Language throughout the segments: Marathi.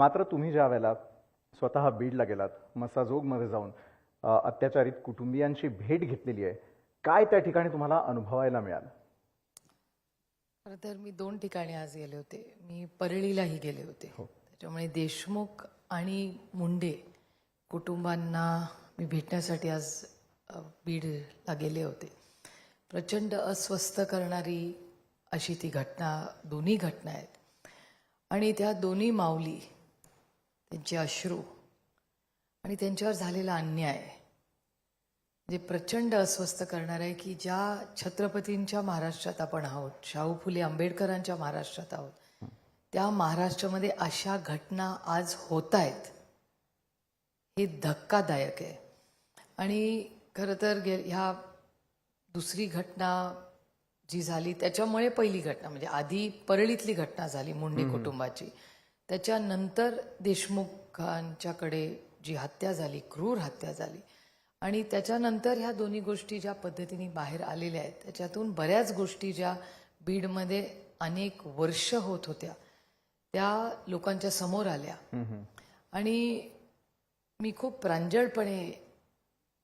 मात्र तुम्ही ज्या वेळेला स्वतः बीडला गेलात, मसाजोगमध्ये जाऊन अत्याचारित कुटुंबियांची भेट घेतलेली आहे, काय त्या ठिकाणी तुम्हाला अनुभवायला मिळालं? खरं तर मी 2 ठिकाणी आज गेले होते. मी परळीलाही गेले होते. त्याच्यामुळे देशमुख आणि मुंडे कुटुंबांना मी भेटण्यासाठी आज बीडला गेले होते. प्रचंड अस्वस्थ करणारी अशी ती घटना, दोन्ही घटना आहेत. आणि त्या दोन्ही माऊली, त्यांचे अश्रू आणि त्यांच्यावर झालेला अन्याय जे प्रचंड अस्वस्थ करणार आहे की ज्या छत्रपतींच्या महाराष्ट्रात आपण आहोत, शाहू फुले आंबेडकरांच्या महाराष्ट्रात आहोत, त्या महाराष्ट्रामध्ये अशा घटना आज होत आहेत, हे धक्कादायक आहे. आणि खरं तर ह्या दुसरी घटना जी झाली त्याच्यामुळे पहिली घटना म्हणजे आधी परळीतली घटना झाली मुंडे कुटुंबाची, त्याच्यानंतर देशमुखांच्याकडे जी हत्या झाली, क्रूर हत्या झाली, आणि त्याच्यानंतर ह्या दोन्ही गोष्टी ज्या पद्धतीने बाहेर आलेल्या आहेत त्याच्यातून बऱ्याच गोष्टी ज्या बीडमध्ये अनेक वर्ष होत होत्या त्या लोकांच्या समोर आल्या. आणि मी खूप प्रांजळपणे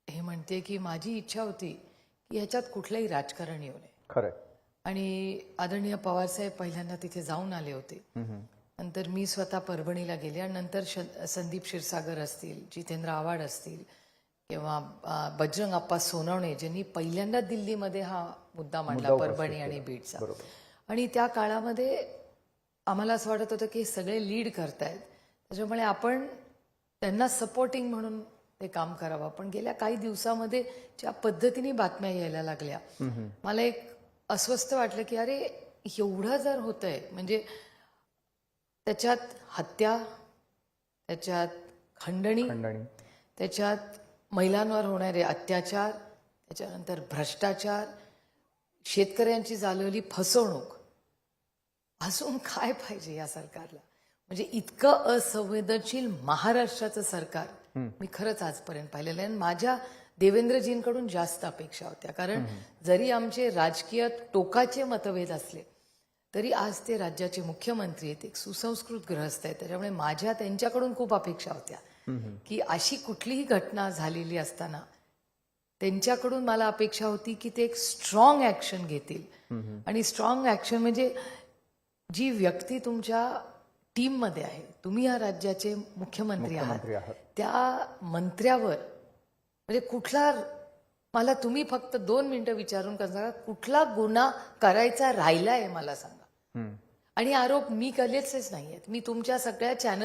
हे म्हणते की माझी इच्छा होती की ह्याच्यात कुठलंही राजकारण येऊ नये. खरं. आणि आदरणीय पवारसाहेब पहिल्यांदा तिथे जाऊन आले होते. नंतर मी स्वतः परभणीला गेले आणि नंतर संदीप क्षीरसागर असतील, जितेंद्र आव्हाड असतील किंवा बजरंग अप्पा सोनवणे ज्यांनी पहिल्यांदा दिल्लीमध्ये हा मुद्दा मांडला, परभणी आणि बीडचा. आणि त्या काळामध्ये आम्हाला असं वाटत होतं की सगळे लीड करतायत, त्याच्यामुळे आपण त्यांना सपोर्टिंग म्हणून ते काम करावं. पण गेल्या काही दिवसामध्ये ज्या पद्धतीने बातम्या यायला लागल्या, मला एक अस्वस्थ वाटलं की अरे एवढं जर होतंय म्हणजे त्याच्यात हत्या, त्याच्यात खंडणी, त्याच्यात महिलांवर होणारे अत्याचार, त्याच्यानंतर भ्रष्टाचार, शेतकऱ्यांची झालेली फसवणूक, अजून काय पाहिजे या सरकारला? म्हणजे इतकं असंवेदनशील महाराष्ट्राचं सरकार मी खरंच आजपर्यंत पाहिलेलं आहे. आणि माझ्या देवेंद्रजींकडून जास्त अपेक्षा होत्या, कारण जरी आमचे राजकीय टोकाचे मतभेद असले तरी आज ते राज्याचे मुख्यमंत्री आहेत, एक सुसंस्कृत गृहस्थ आहेत. त्याच्यामुळे माझ्या त्यांच्याकडून खूप अपेक्षा होत्या की अशी कुठलीही घटना झालेली असताना त्यांच्याकडून मला अपेक्षा होती की ते एक स्ट्रॉंग ऍक्शन घेतील. आणि स्ट्रॉंग ऍक्शन म्हणजे जी व्यक्ती तुमच्या टीम मध्ये आहे, तुम्ही या राज्याचे मुख्यमंत्री आहात, त्या मंत्र्यावर म्हणजे कुठला, मला तुम्ही फक्त 2 मिनिटं विचारून सांगा कुठला गुन्हा करायचा राहिला आहे मला सांगा. आणि आरोप मी केलेच नाही आहेत. मी तुमच्या सगळ्या चॅनल